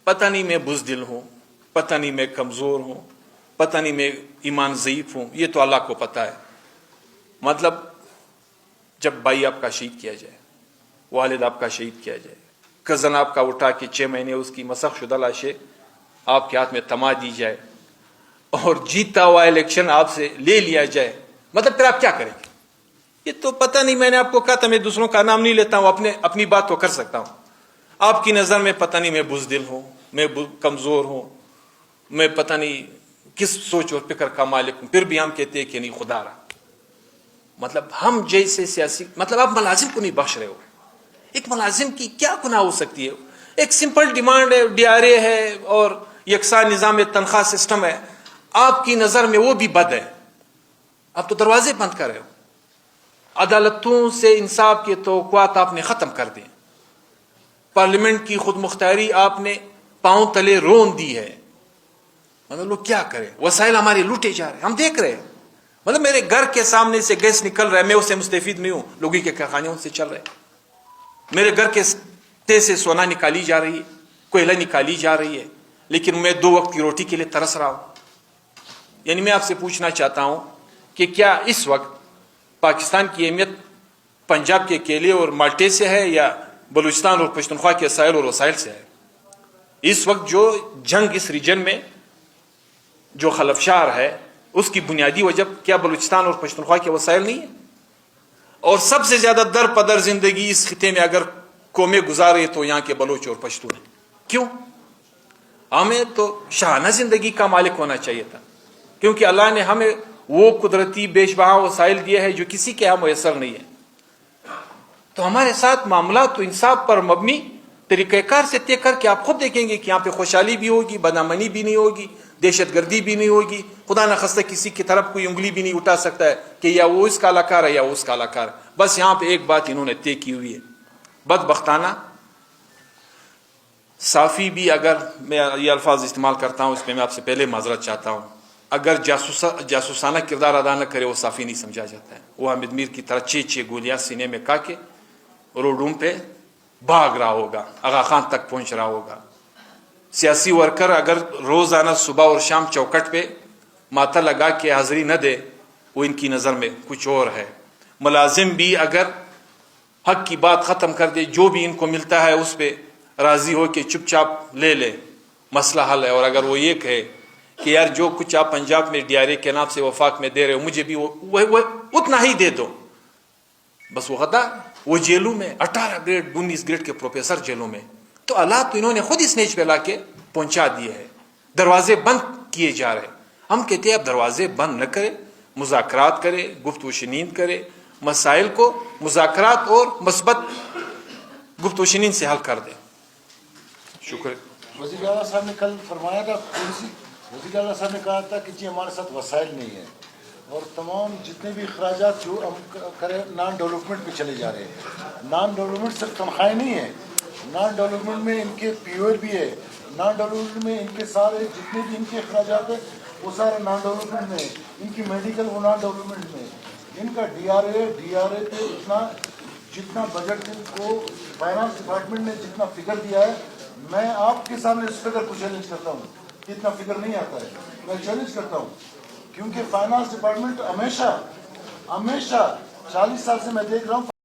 پتہ نہیں میں بزدل ہوں، پتہ نہیں میں کمزور ہوں، پتہ نہیں میں ایمان ضعیف ہوں، یہ تو اللہ کو پتہ ہے. مطلب جب بھائی آپ کا شہید کیا جائے، والد آپ کا شہید کیا جائے، کزن آپ کا اٹھا کے 6 مہینے اس کی مسخ شدہ لاشیں آپ کے ہاتھ میں تما دی جائے اور جیتا ہوا الیکشن آپ سے لے لیا جائے، مطلب پھر آپ کیا کریں گے؟ یہ تو پتہ نہیں، میں نے آپ کو کہا تھا میں دوسروں کا نام نہیں لیتا ہوں، اپنی بات تو کر سکتا ہوں. آپ کی نظر میں پتہ نہیں میں بزدل ہوں، میں کمزور ہوں، میں پتہ نہیں کس سوچ اور فکر کا مالک ہوں، پھر بھی ہم کہتے ہیں کہ نہیں خدا رہا. مطلب ہم جیسے سیاسی، مطلب آپ ملازم کو نہیں بخش رہے ہو. ایک ملازم کی کیا گناہ ہو سکتی ہے؟ ایک سمپل ڈیمانڈ ہے، ڈی آر اے ہے اور یکساں نظام تنخواہ سسٹم ہے، آپ کی نظر میں وہ بھی بد ہے. آپ تو دروازے بند کر رہے ہو. عدالتوں سے انصاف کی توقعات آپ نے ختم کر دیں. پارلیمنٹ کی خود مختاری آپ نے پاؤں تلے رون دی ہے. مطلب لوگ کیا کریں؟ وسائل ہمارے لوٹے جا رہے ہیں، ہم دیکھ رہے ہیں. مطلب میرے گھر کے سامنے سے گیس نکل رہا ہے، میں اس سے مستفید نہیں ہوں، لوگوں کے کارخانے ان سے چل رہے ہیں. میرے گھر کے تے سے سونا نکالی جا رہی ہے، کوئلہ نکالی جا رہی ہے، لیکن میں 2 وقت کی روٹی کے لیے ترس رہا ہوں. یعنی میں آپ سے پوچھنا چاہتا ہوں کہ کیا اس وقت پاکستان کی اہمیت پنجاب کے کیلے اور مالٹے سے ہے یا بلوچستان اور پشتونخوا کے وسائل اور وسائل سے ہے؟ اس وقت جو جنگ اس ریجن میں جو خلفشار ہے، اس کی بنیادی وجہ کیا بلوچستان اور پشتونخوا کے وسائل نہیں ہیں؟ اور سب سے زیادہ در پدر زندگی اس خطے میں اگر قومیں گزارے تو یہاں کے بلوچ اور پشتون ہیں. کیوں؟ ہمیں تو شاہانہ زندگی کا مالک ہونا چاہیے تھا، کیونکہ اللہ نے ہمیں وہ قدرتی بیش بہا وسائل دیے ہیں جو کسی کے یہاں میسر نہیں ہے. تو ہمارے ساتھ معاملات تو انصاف پر مبنی طریقہ کار سے طے کر کے آپ خود دیکھیں گے کہ یہاں پہ خوشحالی بھی ہوگی، بدامنی بھی نہیں ہوگی، دہشت گردی بھی نہیں ہوگی. خدا نخواستہ کسی کی طرف کوئی انگلی بھی نہیں اٹھا سکتا ہے کہ یا وہ اس کا علاقہ ہے یا وہ اس کا علاقہ ہے. بس یہاں پہ ایک بات انہوں نے طے کی ہوئی ہے، بدبختانہ صافی بھی، اگر میں یہ الفاظ استعمال کرتا ہوں اس میں آپ سے پہلے معذرت چاہتا ہوں، اگر جاسوسانہ کردار ادا نہ کرے وہ صافی نہیں سمجھا جاتا ہے. وہ حامد میر کی طرح 6 گولیاں سینے میں کا کے روڈوں پہ بھاگ رہا ہوگا، آغا خان تک پہنچ رہا ہوگا. سیاسی ورکر اگر روزانہ صبح اور شام چوکٹ پہ ماتھا لگا کے حاضری نہ دے، وہ ان کی نظر میں کچھ اور ہے. ملازم بھی اگر حق کی بات ختم کر دے، جو بھی ان کو ملتا ہے اس پہ راضی ہو کے چپ چاپ لے لے، مسئلہ حل ہے. اور اگر وہ یہ کہے کہ یار جو کچھ آپ پنجاب میں ڈی آر اے کے نام سے وفاق میں دے رہے ہو مجھے بھی وہ اتنا ہی دے دو، بس وہ غدار. وہ جیلوں میں 18 گریڈ 19 گریڈ کے پروفیسر جیلوں میں. تو اللہ تو انہوں نے خود اس نیچ پہ لا کے پہنچا دیے ہے. دروازے بند کیے جا رہے. ہم کہتے ہیں اب دروازے بند نہ کرے، مذاکرات کرے، گفتگو شنید کرے، مسائل کو مذاکرات اور مثبت گفتگو شنید سے حل کر دے. شکریہ. وزیر اعلیٰ صاحب نے کل فرمایا تھا، وزیر اعلیٰ صاحب نے کہا تھا کہ جی ہمارے ساتھ وسائل نہیں ہیں اور تمام جتنے بھی اخراجات جو ہم کریں نان ڈیولپمنٹ پہ چلے جا رہے ہیں. نان ڈیولپمنٹ صرف تنخواہیں نہیں ہیں، نان ڈیولپمنٹ میں ان کے پی او بھی ہے، نان ڈیولپمنٹ میں ان کے سارے جتنے بھی ان کے اخراجات ہیں وہ سارے نان ڈیولپمنٹ میں، ان کی میڈیکل وہ نان ڈیولپمنٹ میں، ان کا ڈی آر اے پہ جتنا بجٹ کو فائنانس ڈپارٹمنٹ نے جتنا فگر دیا ہے، میں آپ کے سامنے اس فگر کو چیلنج کرتا ہوں کہ اتنا فگر نہیں آتا ہے. میں چیلنج کرتا ہوں کیونکہ فائنانس ڈپارٹمنٹ ہمیشہ 40 سال سے میں دیکھ رہا ہوں